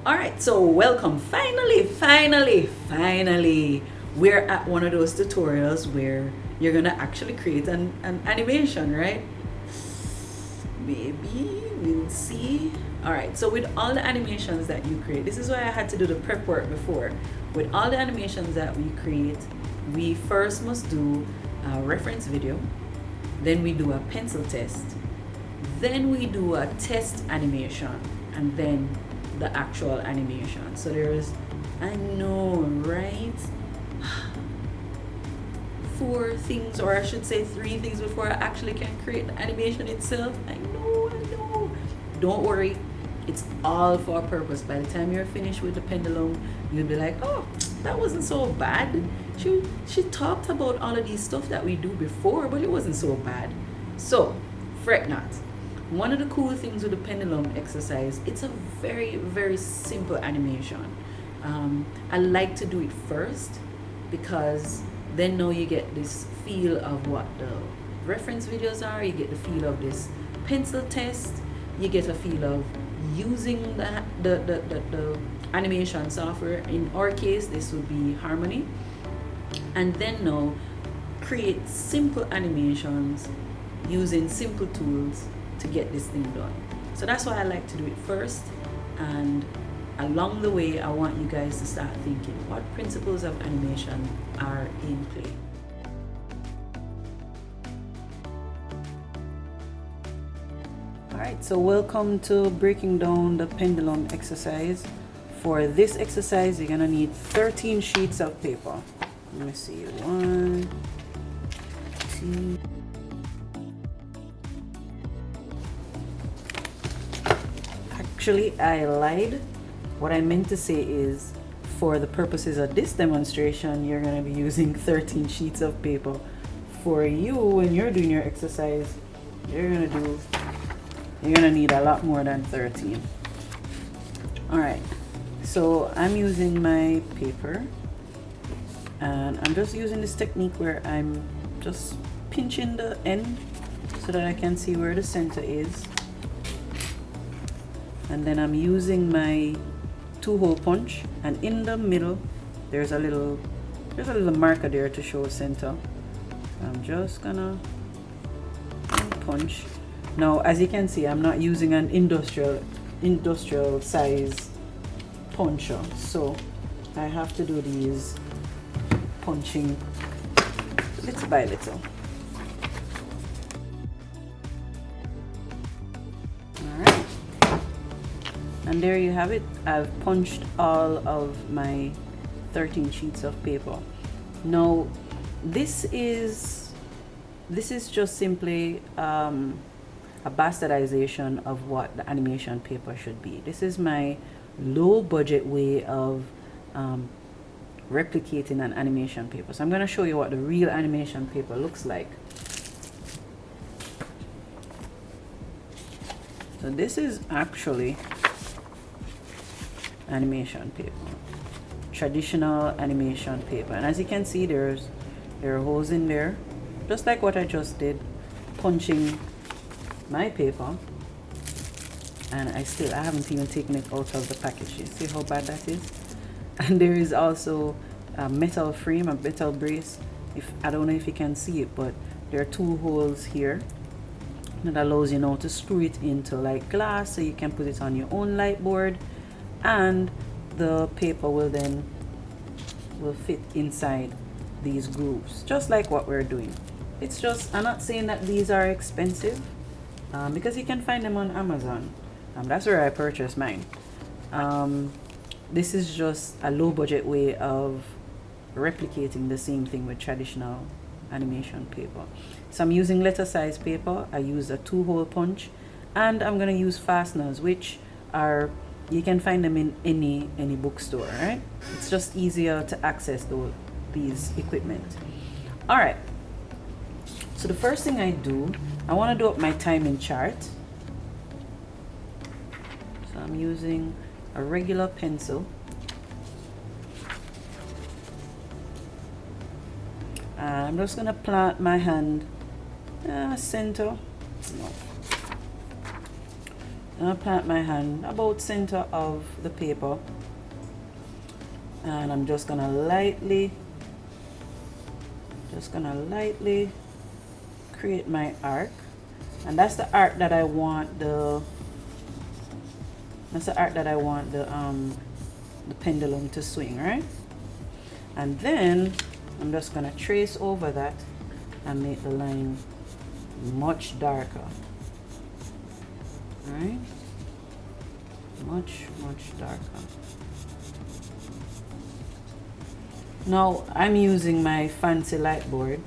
Alright, so welcome. Finally, we're at one of those tutorials where you're gonna actually create an animation, right? Maybe we'll see. Alright, so with all the animations that you create, this is why I had to do the prep work before. With all the animations that we create, we first must do a reference video, then we do a pencil test, then we do a test animation, and then the actual animation. So there's, I know, right? 4 things, or I should say 3 things before I actually can create the animation itself. I know. Don't worry, it's all for a purpose. By the time you're finished with the pendulum, you'll be like, oh, that wasn't so bad. She talked about all of these stuff that we do before, but it wasn't so bad. So, fret not. One of the cool things with the pendulum exercise, it's a very, very simple animation. I like to do it first because then now you get this feel of what the reference videos are, you get the feel of this pencil test, you get a feel of using the animation software. In our case, this would be Harmony. And then now create simple animations using simple tools to get this thing done. So that's why I like to do it first, and along the way I want you guys to start thinking what principles of animation are in play. Alright, so welcome to breaking down the pendulum exercise. For this exercise you're gonna need 13 sheets of paper. Let me see, 1, 2. Actually, I lied. What I meant to say is, for the purposes of this demonstration, you're going to be using 13 sheets of paper. For you, when you're doing your exercise, you're going to need a lot more than 13. Alright, so I'm using my paper, and I'm just using this technique where I'm just pinching the end so that I can see where the center is. And then I'm using my 2-hole punch, and in the middle there's a little marker there to show center. I'm just gonna punch. Now as you can see, I'm not using an industrial size puncher, so I have to do these punching little by little. And there you have it. I've punched all of my 13 sheets of paper. Now this is just simply a bastardization of what the animation paper should be. This is my low budget way of replicating an animation paper. So I'm going to show you what the real animation paper looks like. So this is actually animation paper, traditional animation paper, and as you can see, there are holes in there, just like what I just did, punching my paper, and I haven't even taken it out of the package. You see how bad that is? And there is also a metal frame, a metal brace. I don't know if you can see it, but there are 2 holes here that allows you now to screw it into like glass, so you can put it on your own light board, and the paper will fit inside these grooves, just like what we're doing. It's just, I'm not saying that these are expensive, because you can find them on Amazon. That's where I purchased mine. This is just a low budget way of replicating the same thing with traditional animation paper. So I'm using letter size paper. I use a 2-hole punch, and I'm going to use fasteners, which are, you can find them in any bookstore, right? It's just easier to access these equipment. All right, so the first thing I do, I want to do up my timing chart. So I'm using a regular pencil, I'm just gonna plant my hand center. No. And I plant my hand about center of the paper, and I'm just gonna lightly create my arc, and that's the arc that I want the pendulum to swing, right? And then I'm just gonna trace over that and make the line much darker. All right, much darker. Now I'm using my fancy light board,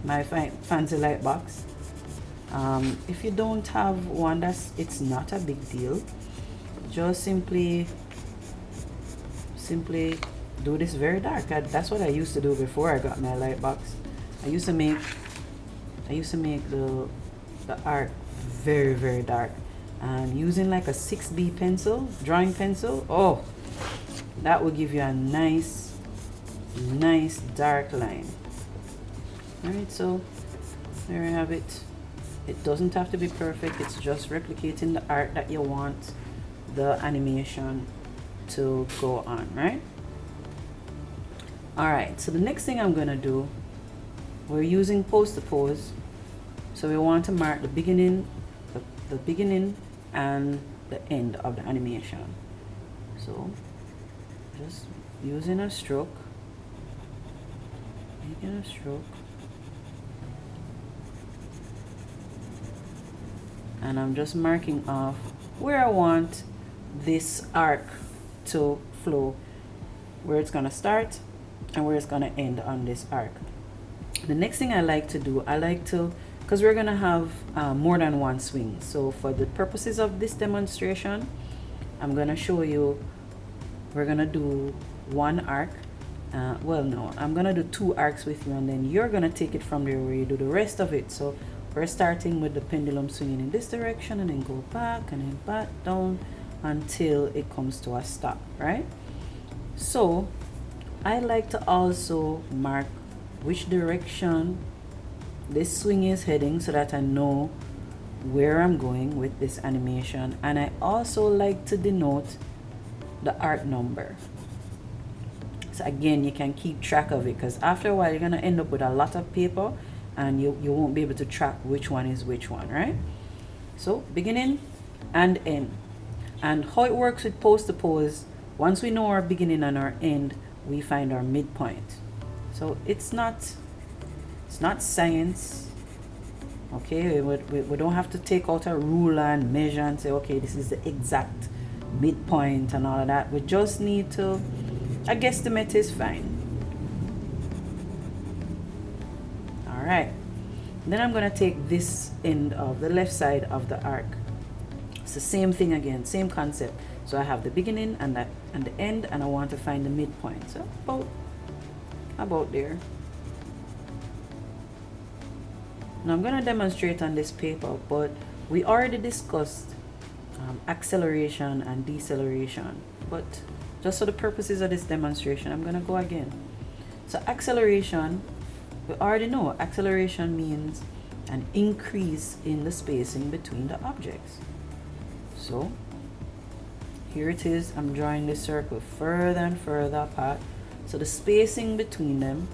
my fancy light box. If you don't have one, it's not a big deal. Just simply do this very dark. That's what I used to do before I got my light box. I used to make the arc very dark, and using like a 6B pencil, drawing pencil. Oh, that will give you a nice dark line. All right, so there you have it. It doesn't have to be perfect. It's just replicating the art that you want the animation to go on, right? All right, so the next thing I'm gonna do, we're using pose to pose, so we want to mark the beginning and the end of the animation. So just using a stroke, making a stroke, and I'm just marking off where I want this arc to flow, where it's gonna start and where it's gonna end on this arc. The next thing I like to do, because we're gonna have more than one swing, so for the purposes of this demonstration, I'm gonna show you, we're gonna do one arc. Well, no, I'm gonna do 2 arcs with you, and then you're gonna take it from there where you do the rest of it. So we're starting with the pendulum swinging in this direction, and then go back and then back down until it comes to a stop, right? So I like to also mark which direction this swing is heading so that I know where I'm going with this animation, and I also like to denote the arc number. So again, you can keep track of it, because after a while you're gonna end up with a lot of paper and you won't be able to track which one is which one, right? So beginning and end. And how it works with pose to pose, once we know our beginning and our end, we find our midpoint. So it's not science, okay? We don't have to take out a ruler and measure and say, okay, this is the exact midpoint and all of that. We just need to, a guesstimate is fine. All right, then I'm gonna take this end of the left side of the arc. It's the same thing again, same concept. So I have the beginning and the end, and I want to find the midpoint. So about there. Now I'm gonna demonstrate on this paper, but we already discussed acceleration and deceleration, but just for the purposes of this demonstration, I'm gonna go again. So acceleration, we already know acceleration means an increase in the spacing between the objects. So here it is, I'm drawing this circle further and further apart. So the spacing between them,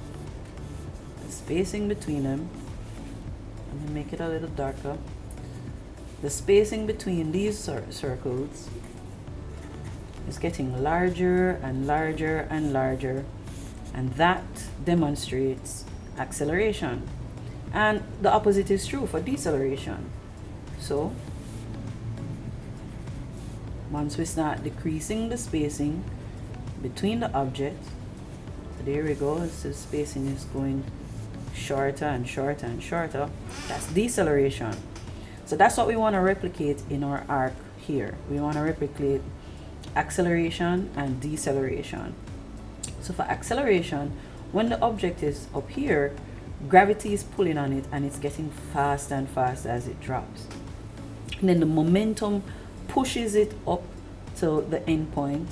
let me make it a little darker. The spacing between these circles is getting larger and larger and larger, and that demonstrates acceleration. And the opposite is true for deceleration. So once we start decreasing the spacing between the objects, so there we go, so the spacing is going shorter and shorter and shorter, that's deceleration. So that's what we want to replicate in our arc here. We want to replicate acceleration and deceleration. So for acceleration, when the object is up here, gravity is pulling on it and it's getting faster and faster as it drops. And then the momentum pushes it up to the end point,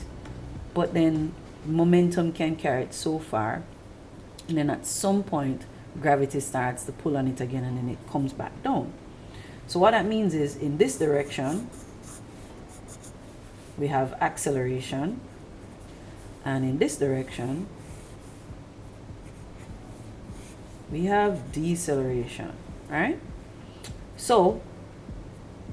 but then momentum can carry it so far, and then at some point gravity starts to pull on it again, and then it comes back down. So what that means is, in this direction, we have acceleration, and in this direction we have deceleration, right? So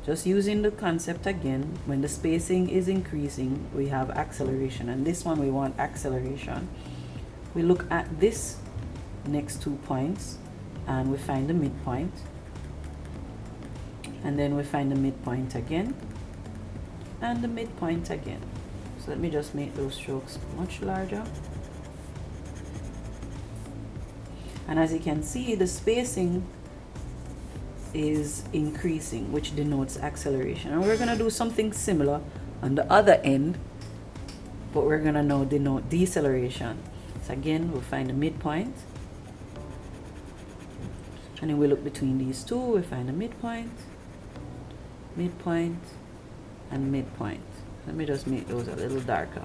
just using the concept again, when the spacing is increasing, we have acceleration, and this one we want acceleration. We look at this next 2 points and we find the midpoint, and then we find the midpoint again and the midpoint again. So let me just make those strokes much larger. And as you can see, the spacing is increasing, which denotes acceleration. And we're going to do something similar on the other end, but we're going to now denote deceleration. So again, we'll find the midpoint, and then we look between these two, we find the midpoint, midpoint, and midpoint. Let me just make those a little darker.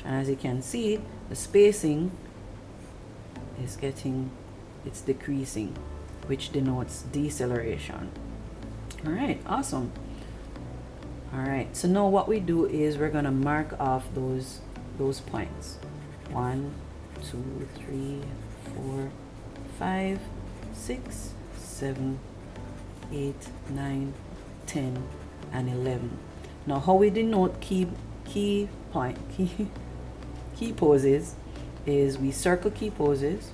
And as you can see, the spacing is it's decreasing, which denotes deceleration. All right, awesome. All right, so now what we do is we're gonna mark off those points. 1, 2, 3, 4, 5, 6, 7, 8, 9, 10, and 11. Now how we denote key poses is we circle key poses,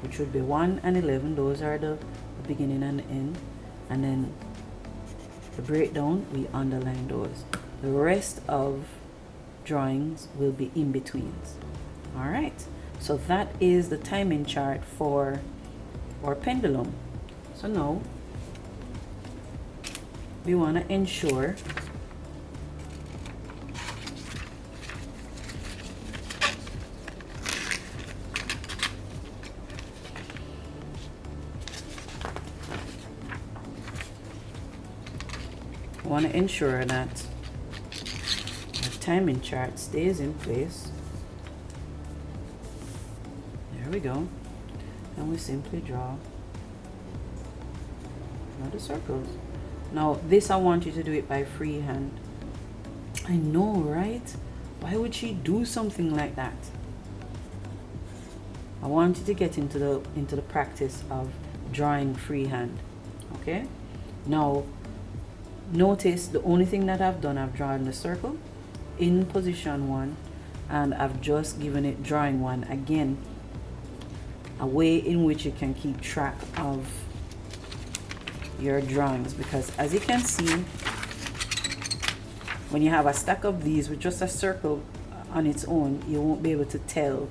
which would be 1 and 11. Those are the beginning and the end, and then the breakdown, we underline those. The rest of drawings will be in betweens. All right, so that is the timing chart for our pendulum. So now we want to ensure that the timing chart stays in place. There we go. And we simply draw another circles. Now this, I want you to do it by freehand. I know, right? Why would she do something like that? I want you to get into the practice of drawing freehand. Okay? Now notice the only thing that I've done, I've drawn the circle in position 1, and I've just given it drawing 1 again, a way in which you can keep track of your drawings, because as you can see, when you have a stack of these with just a circle on its own, you won't be able to tell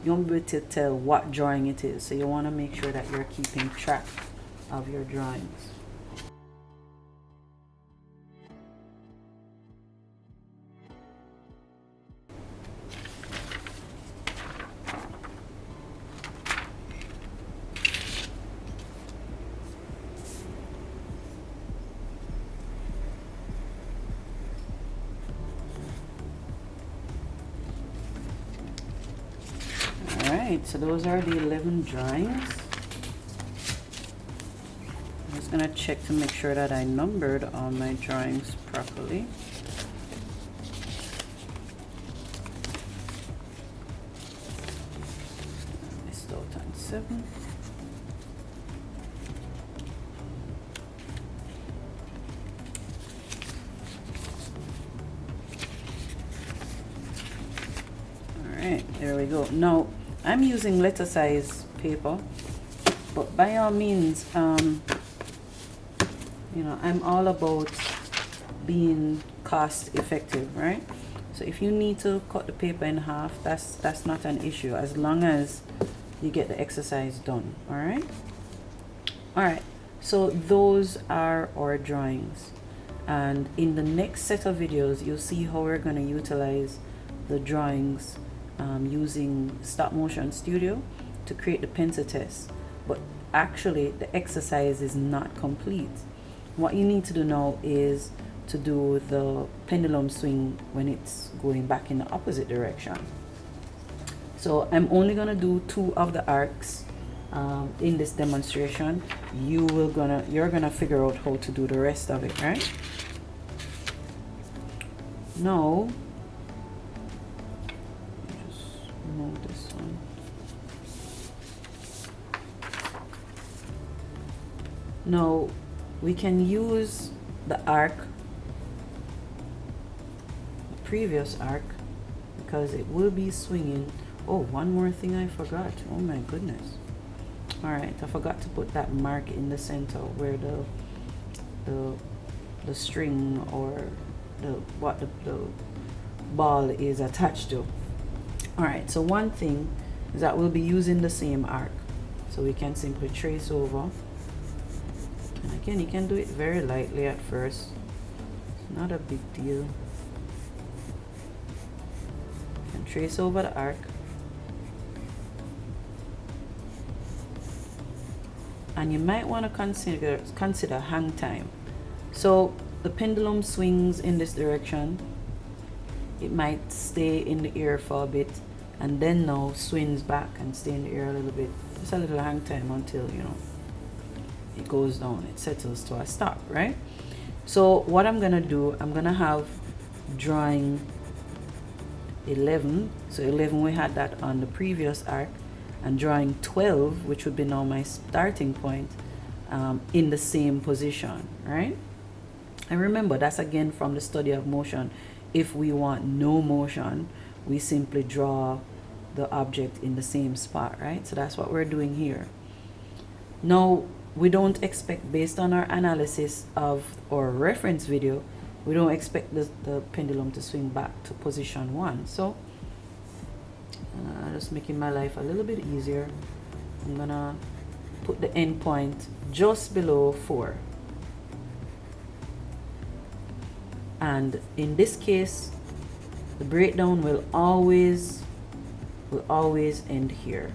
what drawing it is. So you want to make sure that you're keeping track of your drawings. Alright, so those are the 11 drawings. I'm just going to check to make sure that I numbered all my drawings properly. I missed out on 7. Alright, there we go. Now, I'm using letter size paper, but by all means, you know, I'm all about being cost effective, right? So if you need to cut the paper in half, that's not an issue, as long as you get the exercise done. All right, so those are our drawings, and in the next set of videos you'll see how we're going to utilize the drawings using Stop Motion Studio to create the pencil test. But actually the exercise is not complete. What you need to do now is to do the pendulum swing when it's going back in the opposite direction. So I'm only going to do 2 of the arcs in this demonstration, you're gonna figure out how to do the rest of it, right? Now, just remove this one. Now we can use the arc, the previous arc, because it will be swinging. Oh, one more thing I forgot. Oh my goodness. All right, I forgot to put that mark in the center where the string or the ball is attached to. All right, so one thing is that we'll be using the same arc, so we can simply trace over. And again, you can do it very lightly at first. It's not a big deal. You can trace over the arc. And you might want to consider hang time. So the pendulum swings in this direction. It might stay in the air for a bit and then now swings back and stay in the air a little bit. Just a little hang time until, you know, it goes down, it settles to a stop, right? So what I'm gonna do, I'm gonna have drawing 11. So 11, we had that on the previous arc, and drawing 12, which would be now my starting point, in the same position, right? And remember, that's again from the study of motion. If we want no motion, we simply draw the object in the same spot, right? So that's what we're doing here. Now, we don't expect, based on our analysis of our reference video, we don't expect the pendulum to swing back to position 1. So just making my life a little bit easier, I'm gonna put the end point just below 4. And in this case, the breakdown will always end here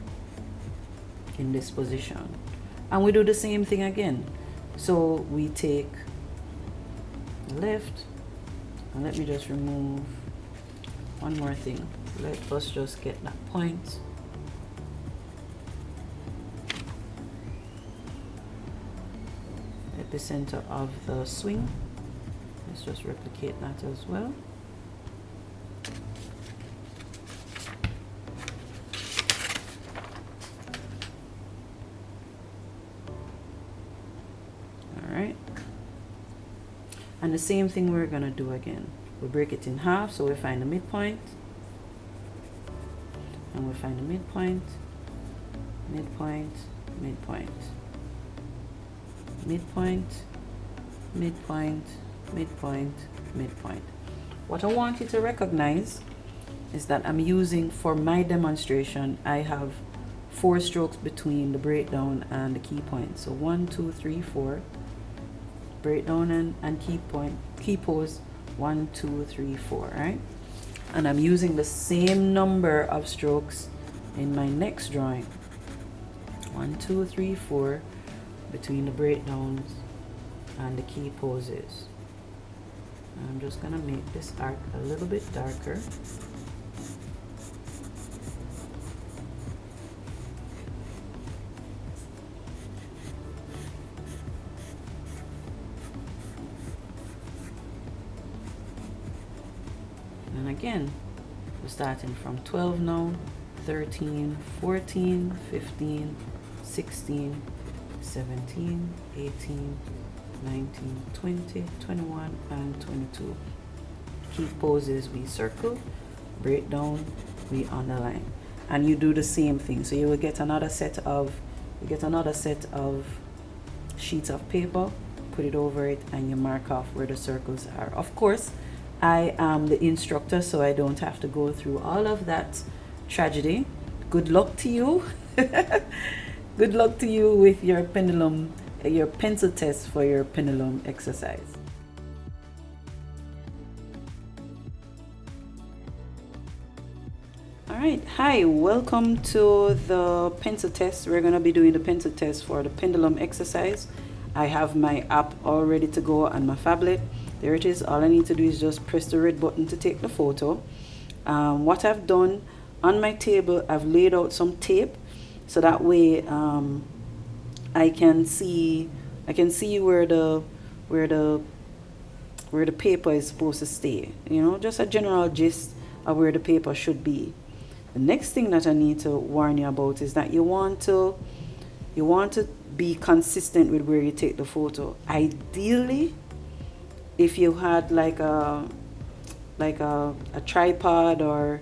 in this position. And we do the same thing again. So we take the left, and let me just remove one more thing. Let us just get that point. At the center of the swing. Let's just replicate that as well. Alright. And the same thing we're gonna do again. We break it in half, so we find the midpoint. And we find the midpoint, midpoint, midpoint, midpoint, midpoint, midpoint, midpoint. What I want you to recognize is that I'm using, for my demonstration, I have 4 strokes between the breakdown and the key point. So 1, 2, 3, 4. Breakdown and key pose 1, 2, 3, 4, right? And I'm using the same number of strokes in my next drawing. 1, 2, 3, 4 between the breakdowns and the key poses. I'm just gonna make this arc a little bit darker. And again, we're starting from 12 now, 13, 14, 15, 16, 17, 18, 19, 20, 21, and 22. Key poses we circle, breakdown we underline, and you do the same thing. So you will get another set of sheets of paper, put it over it, and you mark off where the circles are. Of course, I am the instructor, so I don't have to go through all of that tragedy. Good luck to you. Good luck to you with your pendulum, your pencil test for your pendulum exercise. Alright, hi, welcome to the pencil test. We're going to be doing the pencil test for the pendulum exercise. I have my app all ready to go on my phablet. There it is. All I need to do is just press the red button to take the photo. What I've done on my table, I've laid out some tape so that way I can see where the paper is supposed to stay. You know, just a general gist of where the paper should be. The next thing that I need to warn you about is that you want to be consistent with where you take the photo. Ideally, if you had like a tripod or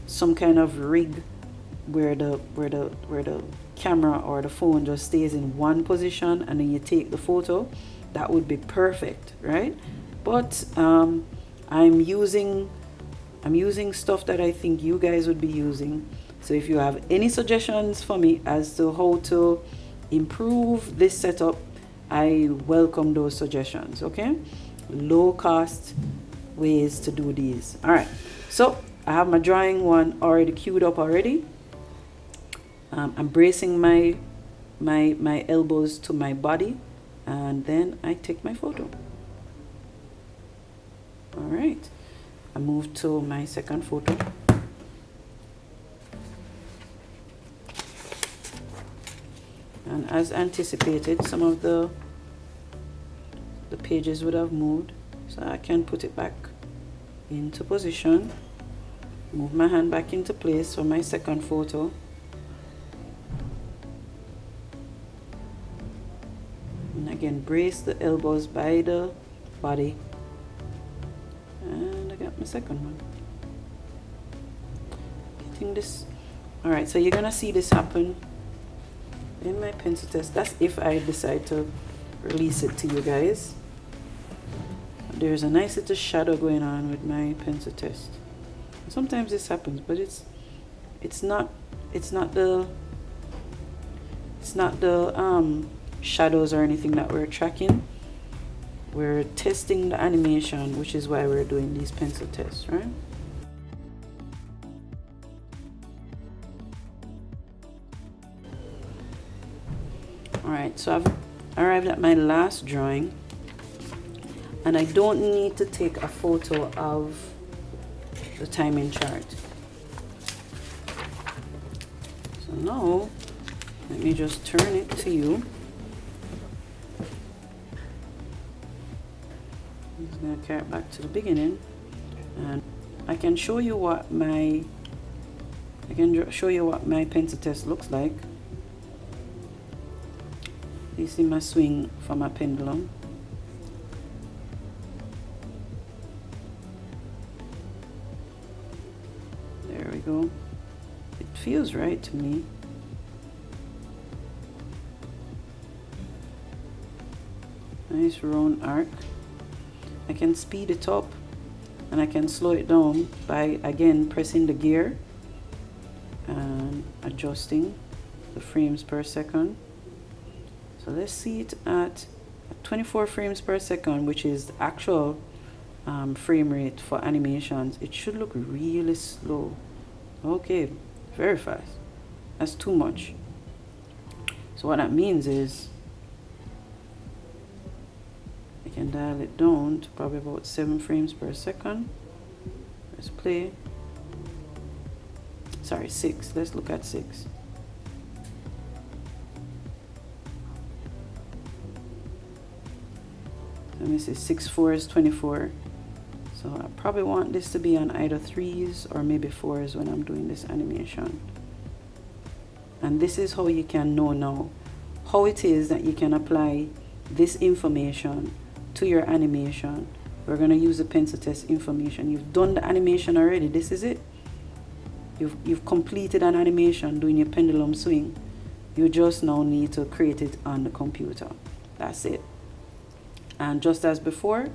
some kind of rig where the camera or the phone just stays in one position and then you take the photo, that would be perfect, right? But I'm using stuff that I think you guys would be using. So if you have any suggestions for me as to how to improve this setup, I welcome those suggestions. Okay, low cost ways to do these. All right, so I have my drawing one already queued up already. I'm bracing my elbows to my body, and then I take my photo. All right, I move to my second photo. And as anticipated, some of the pages would have moved, so I can put it back into position, move my hand back into place for my second photo. And again, brace the elbows by the body. And I got my second one. Getting this. All right, so you're gonna see this happen in my pencil test. That's if I decide to release it to you guys. There's a nice little shadow going on with my pencil test. Sometimes this happens, but it's not the shadows or anything that we're tracking. We're testing the animation, which is why we're doing these pencil tests, right? All right, so I've arrived at my last drawing, and I don't need to take a photo of the timing chart. So now, let me just turn it to you. I'm just going to carry it back to the beginning, and I can show you what my pencil test looks like. You see my swing for my pendulum. There we go. It feels right to me. Nice round arc. I can speed it up and I can slow it down by again pressing the gear and adjusting the frames per second. So let's see it at 24 frames per second, which is the actual frame rate for animations. It should look really slow. Okay, very fast. That's too much. So what that means is I can dial it down to probably about 7 frames per second. Let's play. Sorry, 6. Let's look at 6. Let me see, 6 4 is 24. So I probably want this to be on either 3s or maybe 4s when I'm doing this animation. And this is how you can know now how it is that you can apply this information to your animation. We're going to use the pencil test information. You've done the animation already. This is it. You've completed an animation doing your pendulum swing. You just now need to create it on the computer. That's it. And just as before,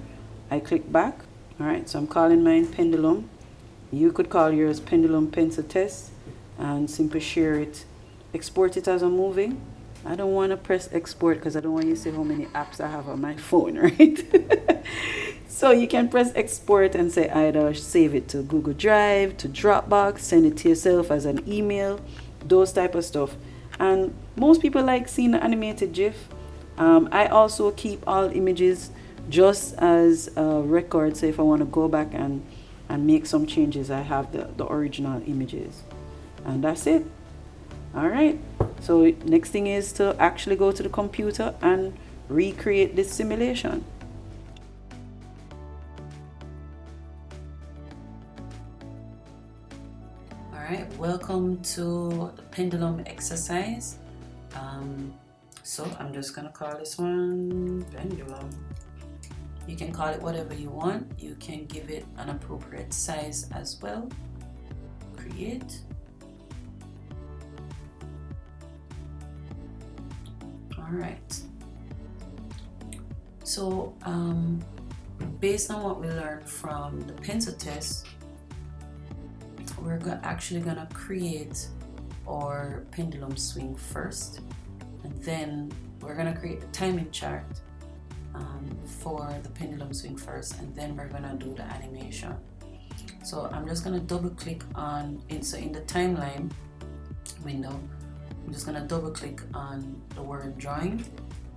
I click back. All right, so I'm calling mine Pendulum. You could call yours Pendulum Pencil Test and simply share it. Export it as a movie. I don't want to press export because I don't want you to see how many apps I have on my phone, right? So you can press export and say either save it to Google Drive, to Dropbox, send it to yourself as an email, those type of stuff. And most people like seeing the animated GIF. I also keep all images just as a record. So if I want to go back and make some changes, I have the original images. And that's it. All right. So next thing is to actually go to the computer and recreate this simulation. Alright, welcome to the pendulum exercise. So I'm just gonna call this one pendulum. You can call it whatever you want. You can give it an appropriate size as well. Create. Alright. So based on what we learned from the pencil test, we're actually gonna create our pendulum swing first, and then we're gonna create the timing chart for the pendulum swing first, and then we're gonna do the animation. So I'm just gonna double click on in the timeline window. I'm just gonna double click on the word drawing,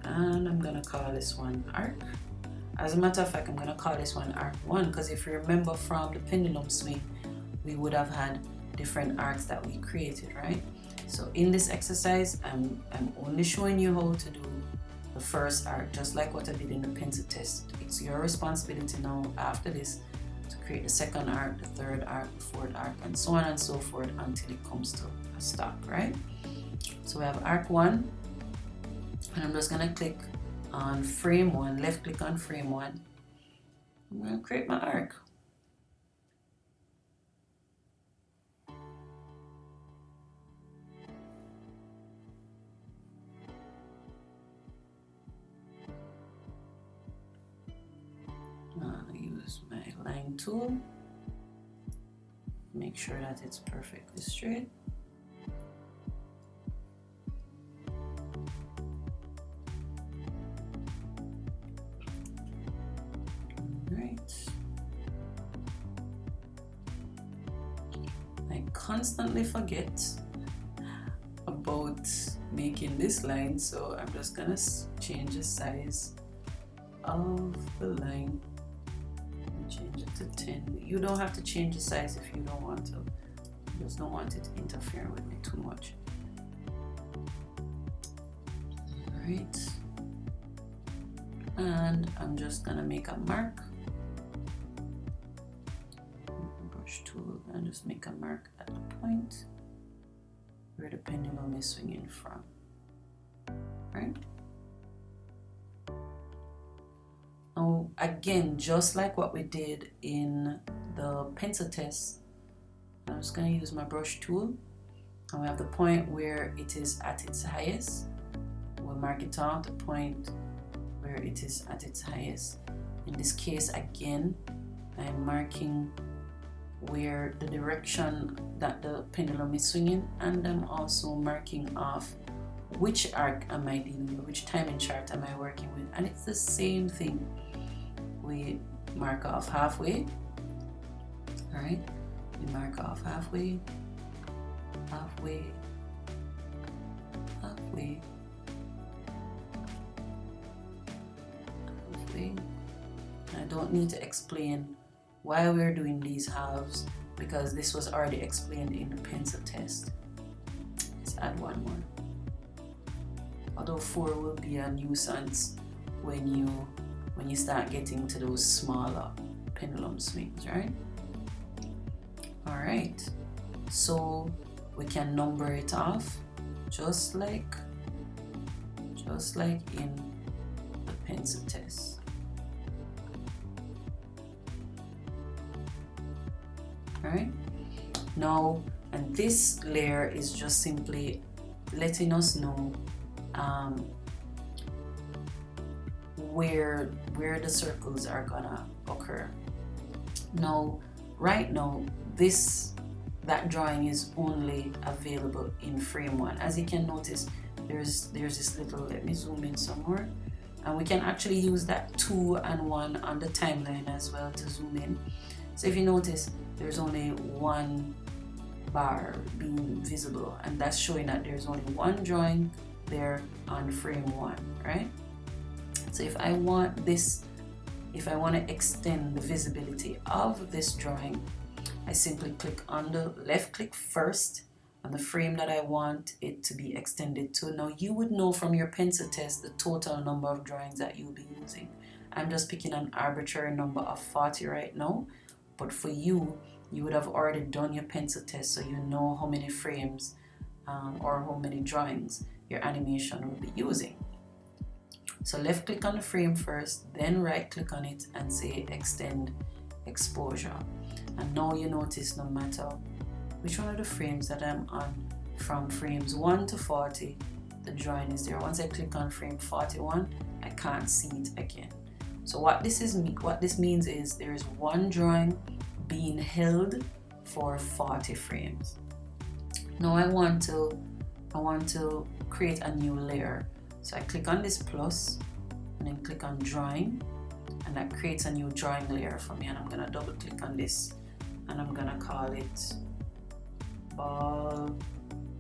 and I'm gonna call this one arc. As a matter of fact, I'm gonna call this one arc 1, because if you remember from the pendulum swing, we would have had different arcs that we created, right? So in this exercise, I'm only showing you how to do the first arc, just like what I did in the pencil test. It's your responsibility now after this to create the second arc, the third arc, the fourth arc, and so on and so forth until it comes to a stop, right? So we have arc 1, and I'm just gonna click on frame 1, left click on frame 1. I'm gonna create my arc. Use my line tool, make sure that it's perfectly straight. Right. I constantly forget about making this line, so I'm just gonna change the size of the line. Change it to 10. You don't have to change the size if you don't want to. I just don't want it interfering with me too much. Alright. And I'm just gonna make a mark. Brush tool, and just make a mark at the point where the pendulum is swinging from. Right? Now, again, just like what we did in the pencil test, I'm just going to use my brush tool, and we have the point where it is at its highest. We'll mark it out, the point where it is at its highest. In this case, again, I'm marking where the direction that the pendulum is swinging, and I'm also marking off which arc am I dealing with, which timing chart am I working with, and it's the same thing. We mark off halfway, all right? We mark off halfway, halfway, halfway, halfway. I don't need to explain why we're doing these halves, because this was already explained in the pencil test. Let's add one more. Although 4 will be a nuisance when you start getting to those smaller pendulum swings, right? All right, so we can number it off just like in the pencil test. All right, now, and this layer is just simply letting us know where the circles are gonna occur. Now, right now, that drawing is only available in frame 1. As you can notice, there's this little, let me zoom in some more, and we can actually use that 2 and 1 on the timeline as well to zoom in. So if you notice, there's only one bar being visible, and that's showing that there's only one drawing there on frame 1, right? So if I want to extend the visibility of this drawing, I simply click on the left click first and the frame that I want it to be extended to. Now you would know from your pencil test the total number of drawings that you'll be using. I'm just picking an arbitrary number of 40 right now, but for you, you would have already done your pencil test, so you know how many frames or how many drawings your animation will be using. So left click on the frame first, then right click on it and say extend exposure. And now you notice no matter which one of the frames that I'm on, from frames 1 to 40, the drawing is there. Once I click on frame 41, I can't see it again. So what this means is there is one drawing being held for 40 frames. Now I want to create a new layer. So I click on this plus and then click on drawing, and that creates a new drawing layer for me, and I'm gonna double click on this and I'm gonna call it ball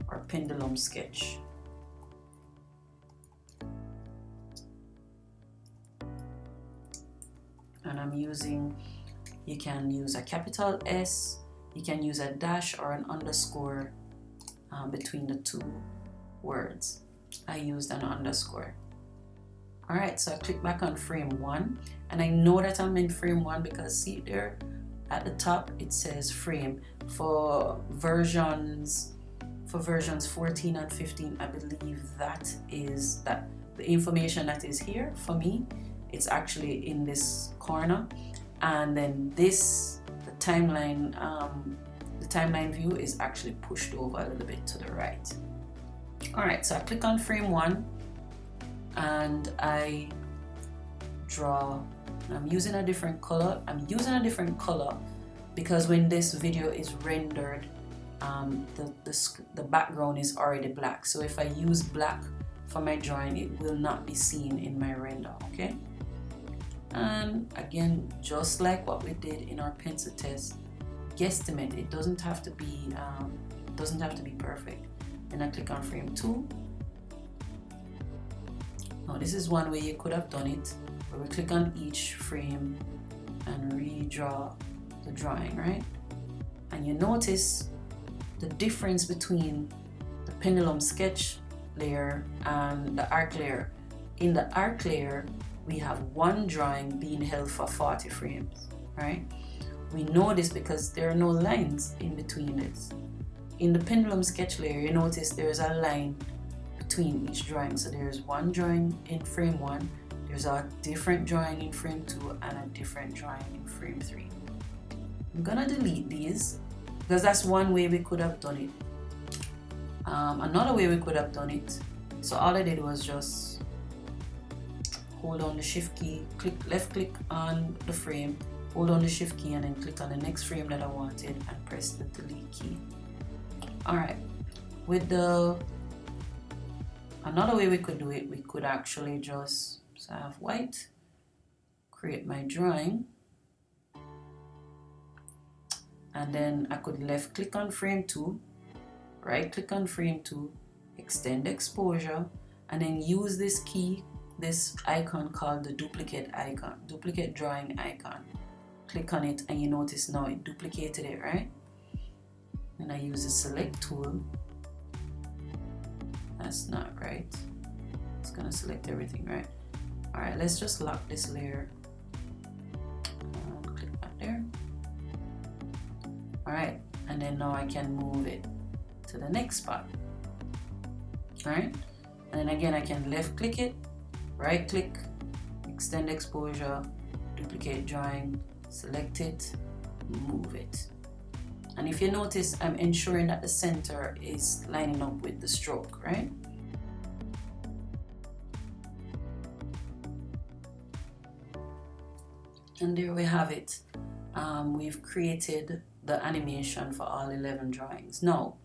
or pendulum sketch. And I'm using, you can use a capital S, you can use a dash or an underscore between the two words. I used an underscore. Alright, so I click back on frame 1, and I know that I'm in frame 1 because see there at the top it says frame. For versions 14 and 15, I believe that is the information that is here for me. It's actually in this corner, and then this the timeline view is actually pushed over a little bit to the right. Alright, so I click on frame 1 and I draw. I'm using a different color. I'm using a different color because when this video is rendered, the background is already black. So if I use black for my drawing, it will not be seen in my render, okay? And again, just like what we did in our pencil test, guesstimate. It doesn't have to be perfect. Then I click on frame 2. Now this is one way you could have done it, where we click on each frame and redraw the drawing, right? And you notice the difference between the pendulum sketch layer and the arc layer. In the arc layer, we have one drawing being held for 40 frames, right? We know this because there are no lines in between this. In the pendulum sketch layer, you notice there's a line between each drawing. So there's one drawing in frame 1, there's a different drawing in frame 2, and a different drawing in frame 3. I'm gonna delete these because that's one way we could have done it. Another way we could have done it, so all I did was just hold on the shift key, left click on the frame, hold on the shift key, and then click on the next frame that I wanted and press the delete key. Alright, another way we could do it, we could actually just, so I have white, create my drawing, and then I could left click on frame 2, right click on frame 2, extend exposure, and then use this key, this icon called the duplicate drawing icon. Click on it and you notice now it duplicated it, right? And I use the select tool. That's not right. It's gonna select everything, right? Alright, let's just lock this layer. Click that there. Alright, and then now I can move it to the next spot. Alright, and then again I can left click it, right click, extend exposure, duplicate drawing, select it, move it. And if you notice, I'm ensuring that the center is lining up with the stroke, right? And there we have it. We've created the animation for all 11 drawings. Now,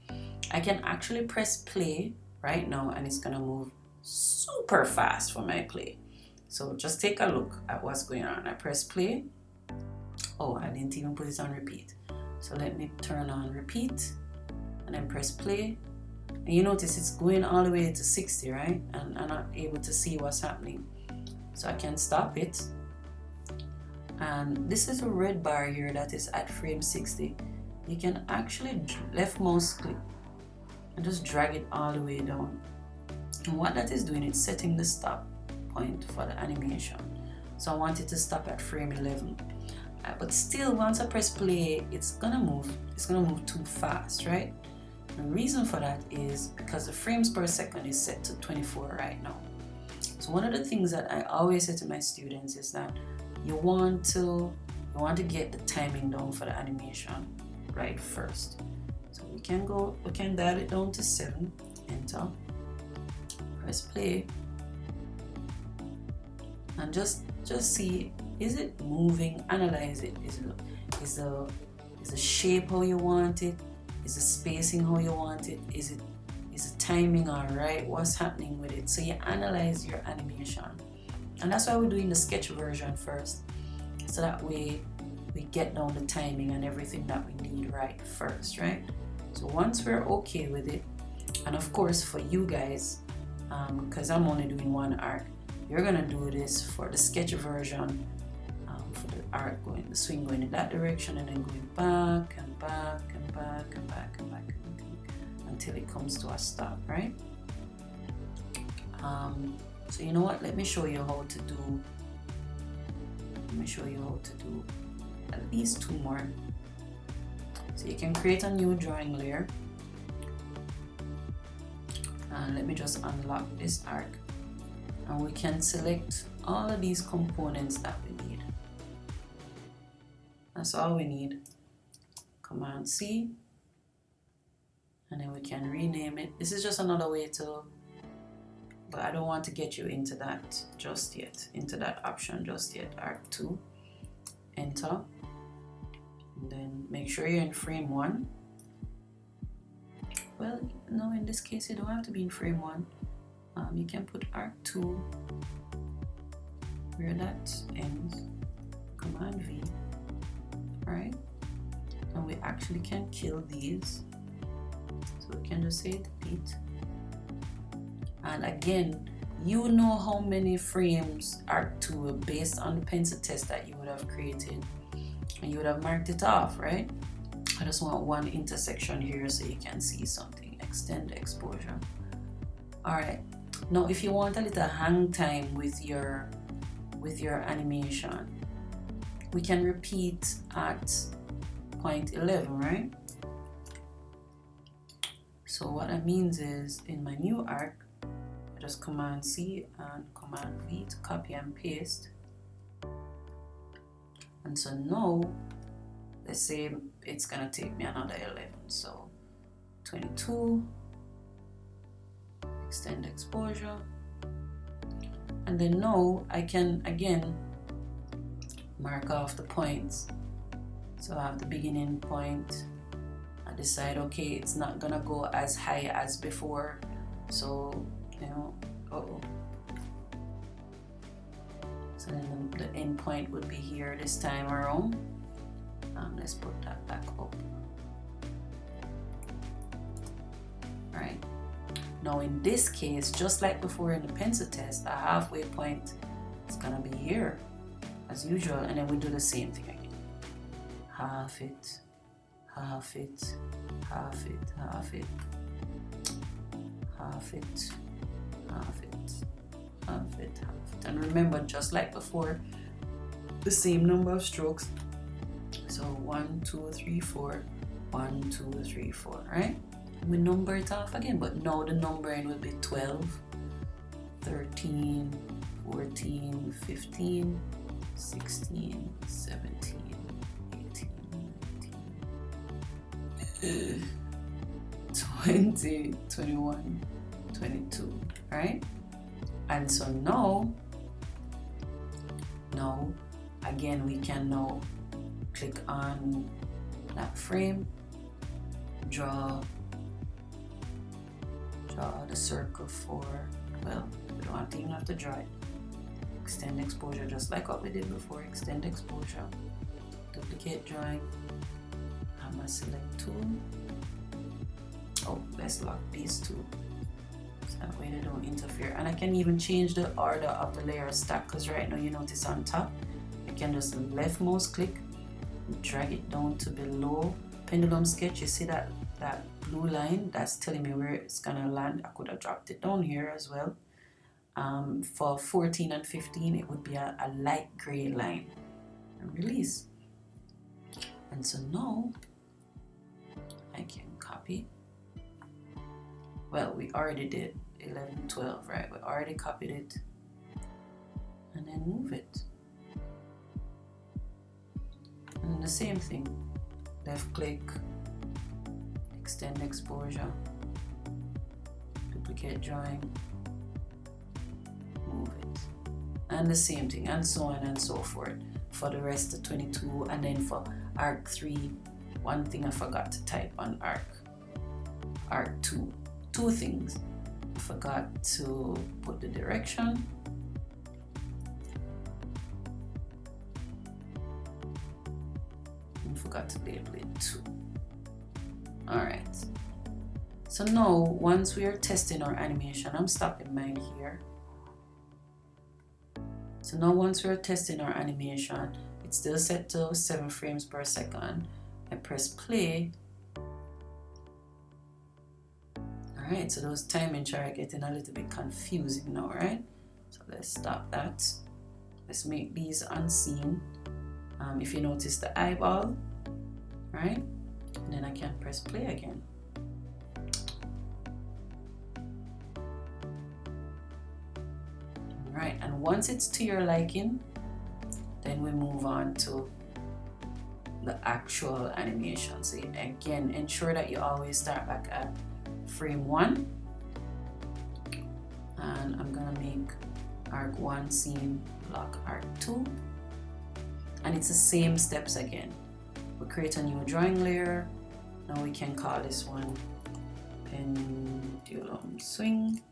I can actually press play right now and it's gonna move super fast for my play. So just take a look at what's going on. I press play. Oh, I didn't even put it on repeat. So let me turn on repeat and then press play. And you notice it's going all the way to 60, right? And I'm not able to see what's happening. So I can stop it. And this is a red bar here that is at frame 60. You can actually left mouse click and just drag it all the way down. And what that is doing, it's setting the stop point for the animation. So I want it to stop at frame 11. But still, once I press play, it's gonna move too fast, right? The reason for that is because the frames per second is set to 24 right now. So one of the things that I always say to my students is that you want to get the timing down for the animation right first. So we can dial it down to 7, enter, press play, and just see, is it moving? Analyze it. Is the shape how you want it? Is the spacing how you want it? Is the timing all right? What's happening with it? So you analyze your animation, and that's why we're doing the sketch version first, so that way we get down the timing and everything that we need right first, right? So once we're okay with it, and of course for you guys, because I'm only doing one arc, you're gonna do this for the sketch version, for the arc the swing going in that direction, and then going back and back and back and back and back until it comes to a stop, right? So you know what? Let me show you how to do. At least 2 more. So you can create a new drawing layer, and let me just unlock this arc, and we can select all of these components that we need. That's all we need. Command C, and then we can rename it. This is just another way to, but I don't want to get you into that just yet, into that option just yet. Arc 2, enter, and then make sure you're in frame 1. Well, no, in this case you don't have to be in frame 1. You can put arc 2 where that ends. Command V, right? And we actually can kill these, so we can just say delete. And again, you know how many frames arc 2 based on the pencil test that you would have created, and you would have marked it off, right? I just want one intersection here so you can see something. Extend exposure. All right, now if you want a little hang time with your animation, we can repeat at point 11, right? So what that means is, in my new arc, I just Command C and Command V to copy and paste. And so now, let's say it's gonna take me another 11. So 22, extend exposure. And then now I can again mark off the points. So I have the beginning point. I decide, okay, it's not gonna go as high as before. So, you know, so then the end point would be here this time around. Let's put that back up. Right. Now in this case, just like before in the pencil test, the halfway point is gonna be here as usual, and then we do the same thing again. Half it, half it, half it, half it, half it, half it, half it, half it. And remember, just like before, the same number of strokes. So 1, 2, 3, 4, 1, 2, 3, 4, right? We number it off again, but now the numbering will be 12, 13, 14, 15, 16, 17, 18, 19, 20, 21, 22, right? And so now again, we can now click on that frame, draw the circle for, well, we don't even have to draw it. Extend exposure, just like what we did before. Extend exposure, duplicate drawing, hammer select tool. Oh, let's lock these two, so that way they don't interfere. And I can even change the order of the layer stack, because right now you notice on top, you can just left mouse click, drag it down to below Pendulum sketch. You see that blue line, that's telling me where it's gonna land. I could have dropped it down here as well. For 14 and 15, it would be a light gray line. And release. And so now I can copy. Well, we already did 11, 12, right? We already copied it. And then move it. And the same thing. Left click, extend exposure, duplicate drawing, move it. And the same thing, and so on and so forth for the rest of 22. And then for arc 3, one thing I forgot to type on arc 2. Two things. I forgot to put the direction. And forgot to label it 2. Alright. So now, once we are testing our animation, I'm stopping mine here. So now once we're testing our animation, it's still set to 7 frames per second. I press play. Alright, so those timings are getting a little bit confusing now, right? So let's stop that. Let's make these unseen. If you notice the eyeball, right? And then I can press play again. Right, and once it's to your liking, then we move on to the actual animation. So again, ensure that you always start back at frame 1. And I'm gonna make arc 1 scene lock arc 2. And it's the same steps again. We create a new drawing layer. Now we can call this one Pendulum Swing.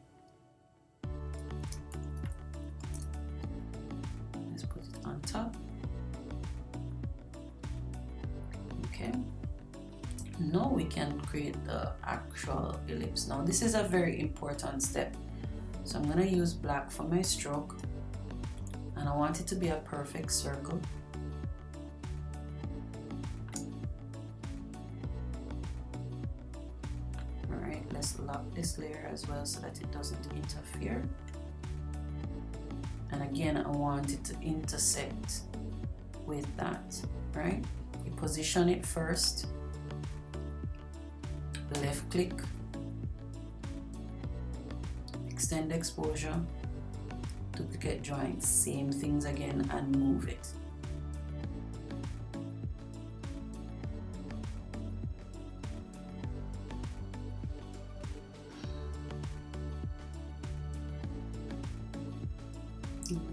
On top. Okay. Now we can create the actual ellipse. Now this is a very important step. So I'm going to use black for my stroke. And I want it to be a perfect circle. Alright, let's lock this layer as well so that it doesn't interfere. And again, I want it to intersect with that, right? You position it first, left click, extend exposure, duplicate drawing, same things again, and move it.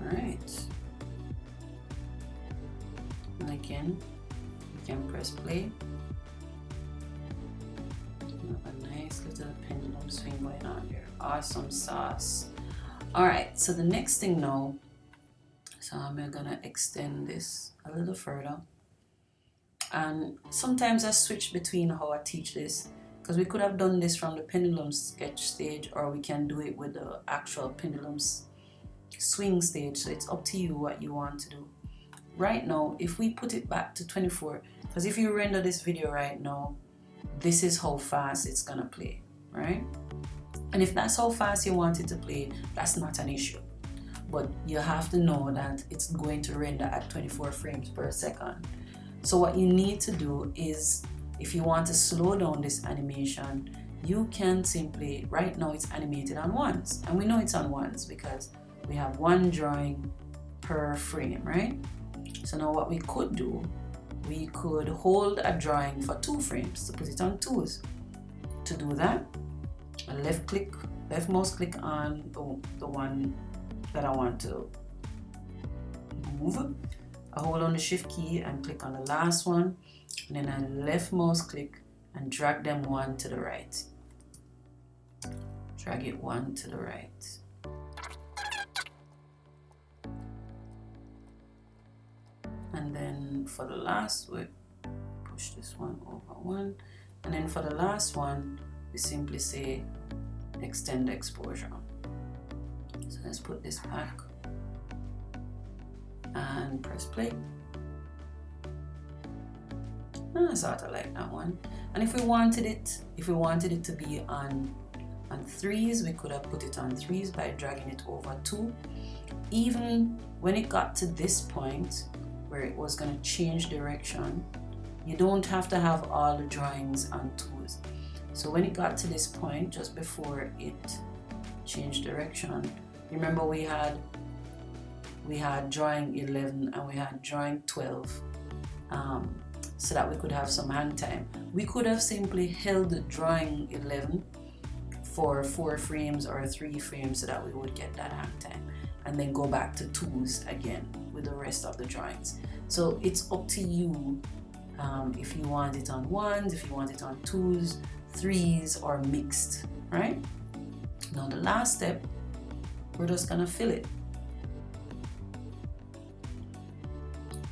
Alright, and again you can press play. You have a nice little pendulum swing going on there. Awesome sauce. Alright, so the next thing now, so I'm gonna extend this a little further, and sometimes I switch between how I teach this, because we could have done this from the pendulum sketch stage, or we can do it with the actual pendulums swing stage. So it's up to you what you want to do. Right now, if we put it back to 24, because if you render this video right now, this is how fast it's gonna play, right? And if that's how fast you want it to play, that's not an issue. But you have to know that it's going to render at 24 frames per second. So what you need to do is, if you want to slow down this animation, you can simply, right now it's animated on ones, and we know it's on ones because we have one drawing per frame, right? So now what we could do, we could hold a drawing for 2 frames to put it on 2s. To do that, a left mouse click on the one that I want to move. I hold on the shift key and click on the last one, and then I left mouse click and drag them one to the right. Drag it one to the right. And then for the last, we push this one over one. And then for the last one, we simply say extend exposure. So let's put this back and press play. I sort of like that one. And if we wanted it to be on threes, we could have put it on threes by dragging it over 2. Even when it got to this point where it was going to change direction, you don't have to have all the drawings on 2s. So when it got to this point, just before it changed direction, remember we had drawing 11 and we had drawing 12, so that we could have some hang time. We could have simply held the drawing 11 for 4 frames or 3 frames so that we would get that hang time, and then go back to 2s again with the rest of the drawings. So it's up to you, if you want it on 1s, if you want it on 2s, 3s, or mixed, right? Now the last step, we're just gonna fill it.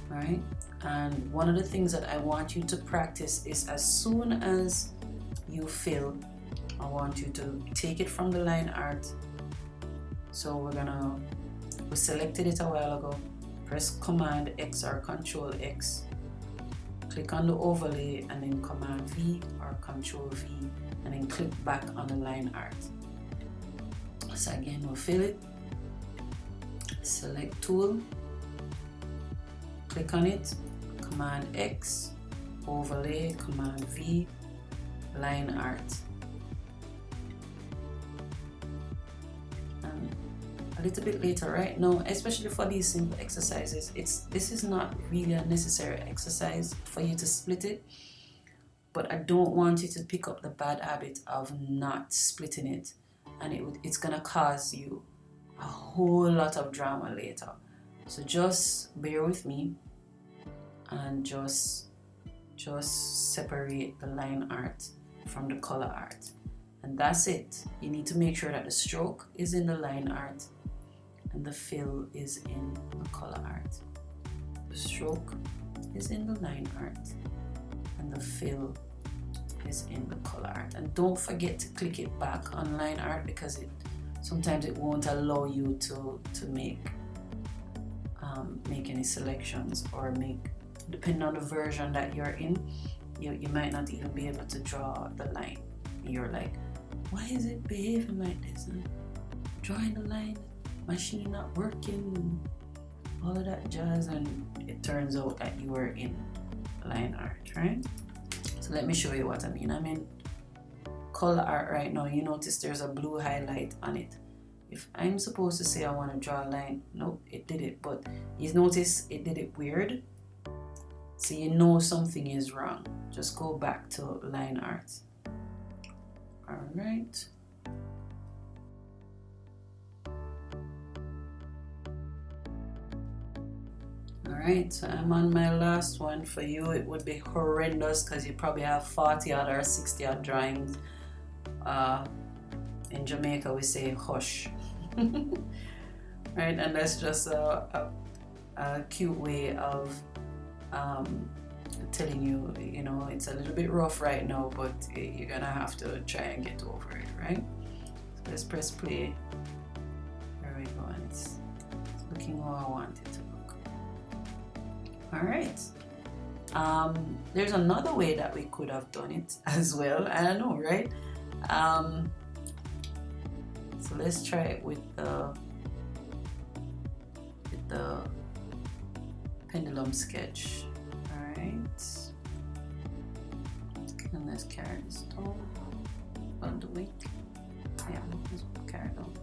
Right? And one of the things that I want you to practice is, as soon as you fill, I want you to take it from the line art. So we selected it a while ago, press Command X or Control X, click on the overlay, and then Command V or Control V, and then click back on the line art. So again, we'll fill it, select tool, click on it, Command X, overlay, Command V, line art. And a little bit later, right now, especially for these simple exercises, this is not really a necessary exercise for you to split it, but I don't want you to pick up the bad habit of not splitting it, and it's gonna cause you a whole lot of drama later. So just bear with me and just separate the line art from the color art, and that's it. You need to make sure that the stroke is in the line art and the fill is in the color art. The stroke is in the line art and the fill is in the color art. And don't forget to click it back on line art, because sometimes it won't allow you to make any selections, or depending on the version that you're in, you might not even be able to draw the line. You're like, why is it behaving like this? And drawing the line, machine not working, all of that jazz, and it turns out that you were in line art, right? So let me show you what I mean. I'm in color art right now. You notice there's a blue highlight on it. If I'm supposed to say I want to draw a line, nope, it did it, but you notice it did it weird. So you know something is wrong. Just go back to line art. All right. All right, so I'm on my last one. For you, it would be horrendous because you probably have 40 odd or 60 odd drawings. In Jamaica, we say hush. Right, and that's just a cute way of telling you, it's a little bit rough right now, but you're gonna have to try and get over it, right? So let's press play. There we go, and it's looking how I want it to look. All right. There's another way that we could have done it as well. I don't know, right? So let's try it with the pendulum sketch. All right, and let's carry this down on the week. Yeah, let's carry it on.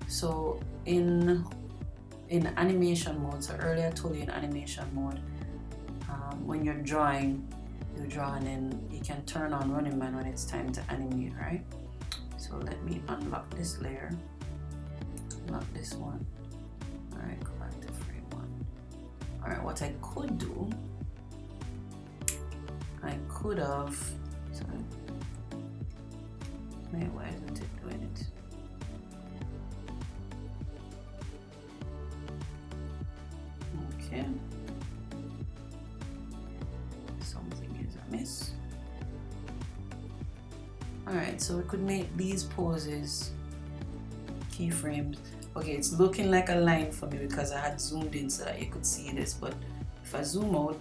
So in animation mode, so earlier I told you in animation mode, when you're drawing, you draw and then you can turn on Running Man when it's time to animate, right? So let me unlock this layer, unlock this one. All right, go back to frame 1. All right, what I could do, I could have, sorry, wait, why isn't it doing it? Okay. Something is amiss. Alright, so we could make these poses keyframes. Okay, it's looking like a line for me because I had zoomed in so that you could see this, but if I zoom out,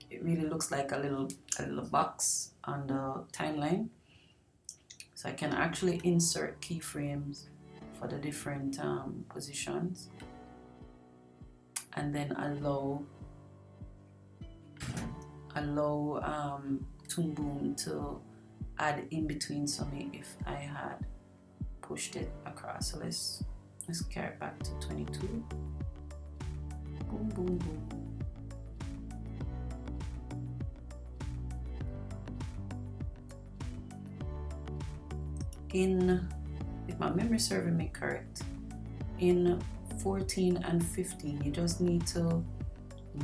it really looks like a little box on the timeline. So I can actually insert keyframes for the different positions, and then allow Toon Boom to add in between something if I had pushed it across. So let's carry it back to 22. Boom, boom, boom. If my memory serving me correct, in 14 and 15, you just need to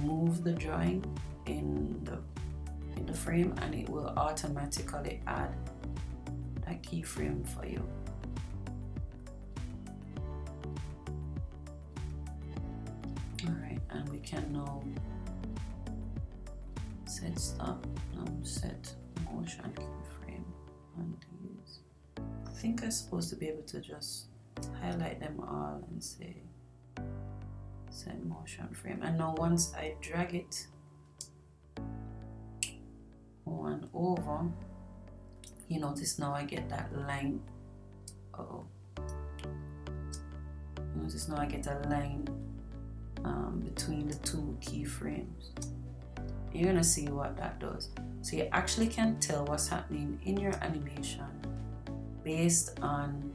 move the drawing in the frame, and it will automatically add that keyframe for you. Alright, and we can now set stop, set motion keyframe on these. I think I'm supposed to be able to just highlight them all and say set motion frame. And now once I drag it on over, you notice now I get that line. Notice now I get a line between the two keyframes. You're gonna see what that does. So you actually can tell what's happening in your animation based on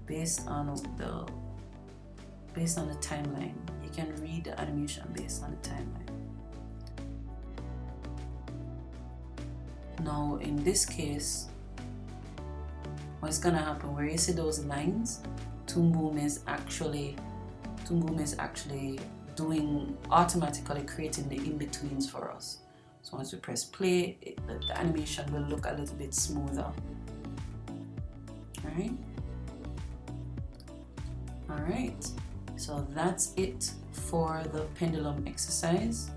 the timeline. You can read the animation based on the timeline. Now in this case, what's gonna happen, where you see those lines, Toon Boom is actually doing, automatically creating the in-betweens for us. So once we press play, the animation will look a little bit smoother. Alright, so that's it for the pendulum exercise.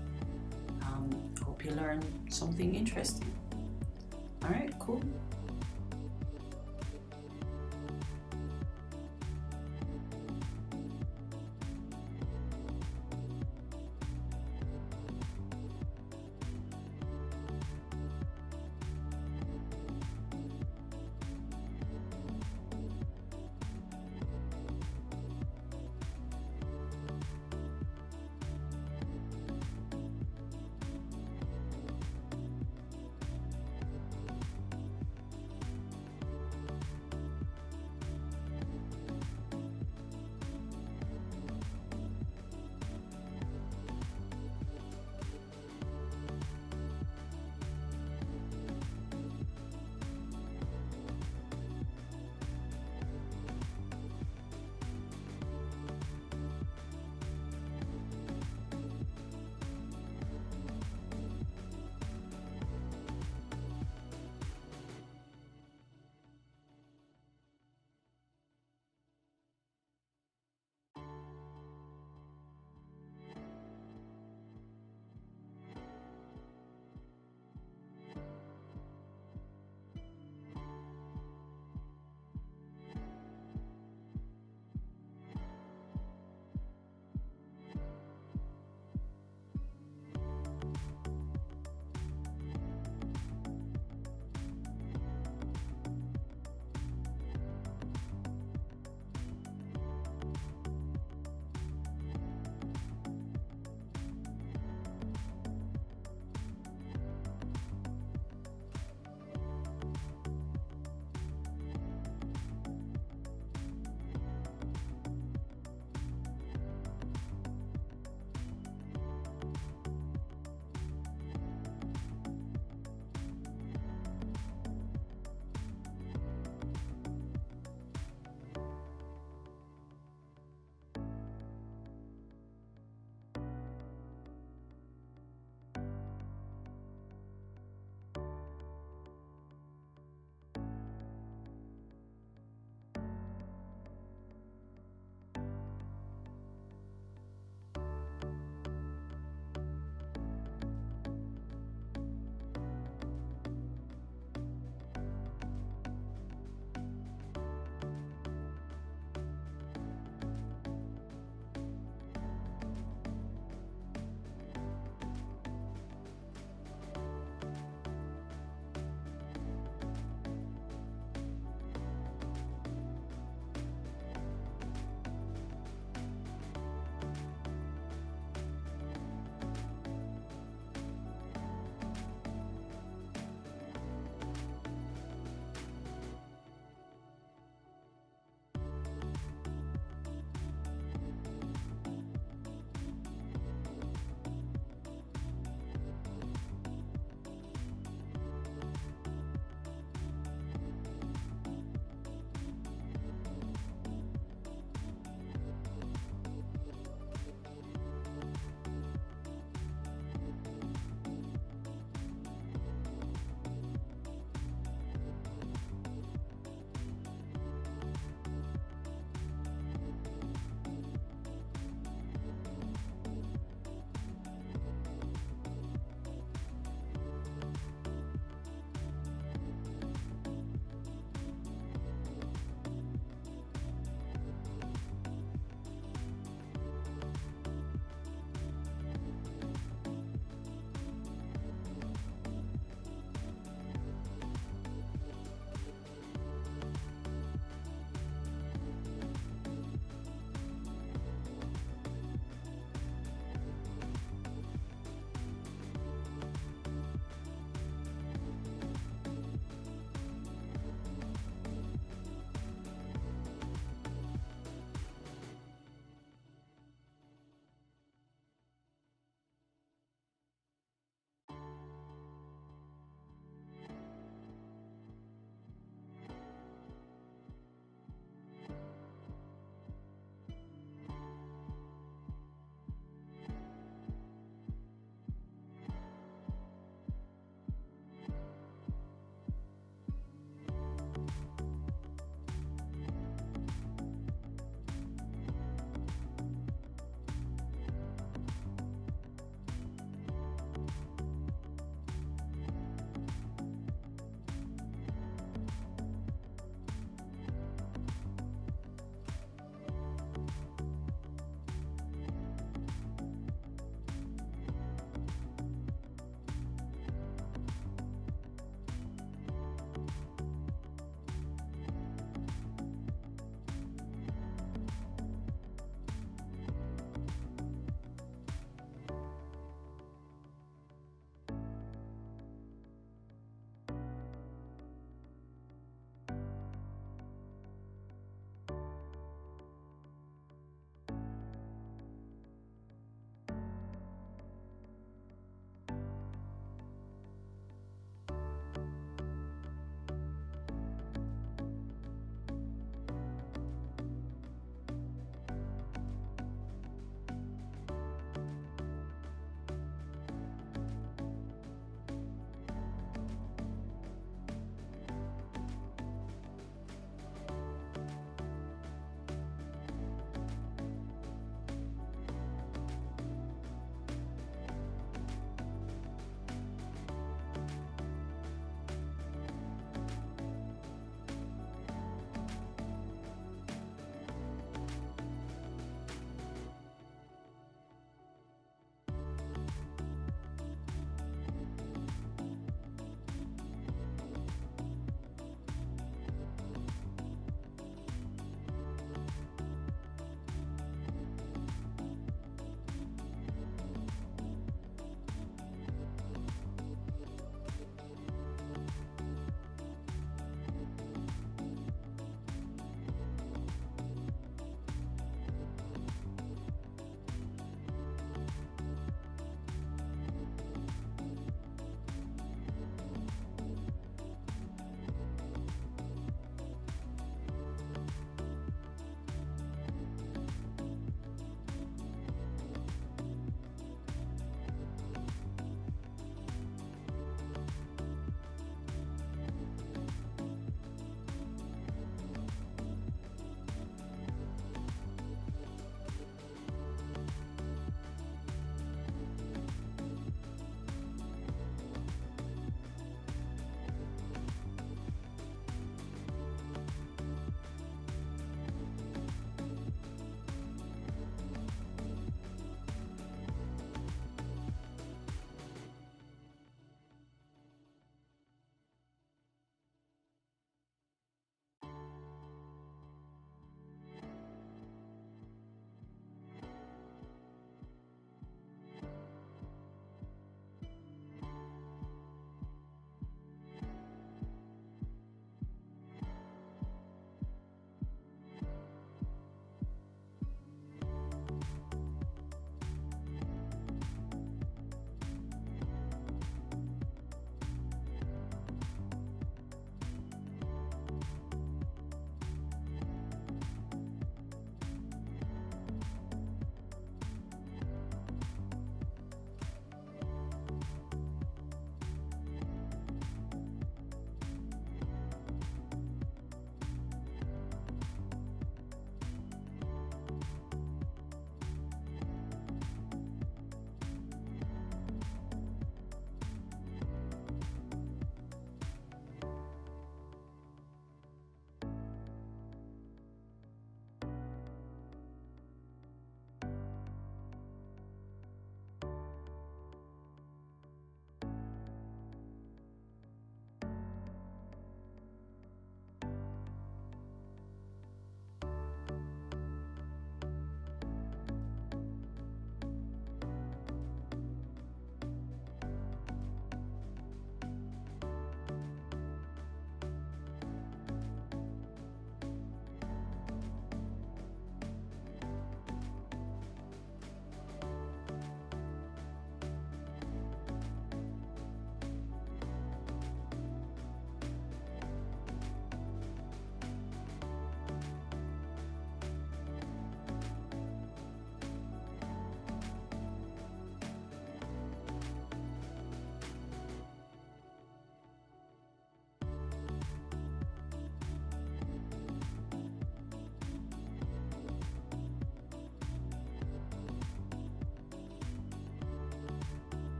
Hope you learned something interesting. Alright, cool.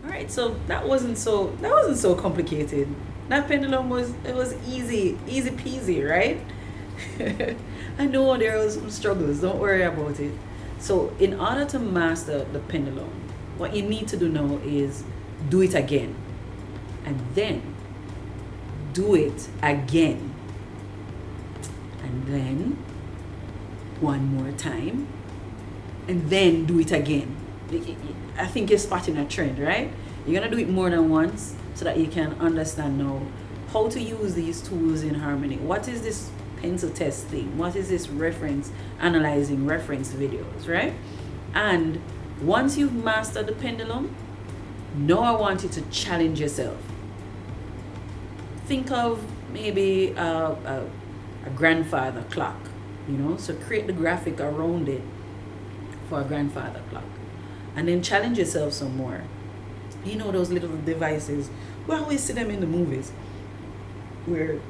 All right, so that wasn't so complicated. That pendulum was easy peasy, right? I know there are some struggles. Don't worry about it. So, in order to master the pendulum, what you need to do now is do it again, and then do it again, and then one more time, and then do it again. I think you're spotting a trend, right? You're gonna do it more than once so that you can understand now how to use these tools in harmony. What is this pencil test thing? What is this analyzing reference videos, right? And once you've mastered the pendulum, now I want you to challenge yourself. Think of maybe a grandfather clock, so create the graphic around it for a grandfather clock, and then challenge yourself some more. Those little devices, we always see them in the movies where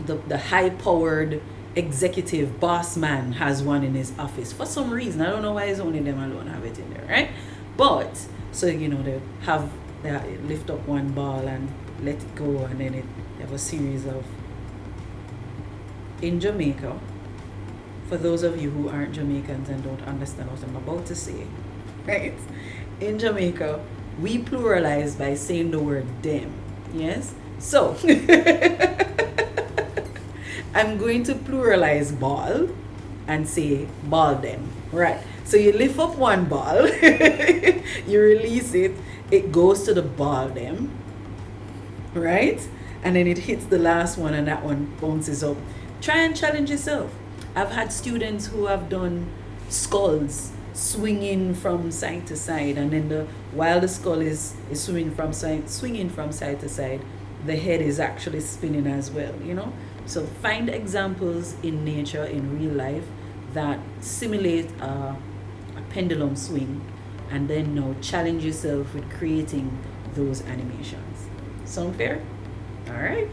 the high-powered executive boss man has one in his office for some reason. I don't know why it's only them alone have it in there, right? But so they lift up one ball and let it go, and then they have a series of. In Jamaica, for those of you who aren't Jamaicans and don't understand what I'm about to say, right? In Jamaica, we pluralize by saying the word them. Yes? So I'm going to pluralize ball and say ball them. Right. So you lift up one ball, you release it, it goes to the ball them, right? And then it hits the last one and that one bounces up. Try and challenge yourself. I've had students who have done skulls swinging from side to side, and then while the skull is swinging from side to side, the head is actually spinning as well, So find examples in nature, in real life, that simulate a pendulum swing, and then now challenge yourself with creating those animations. Sound fair? All right.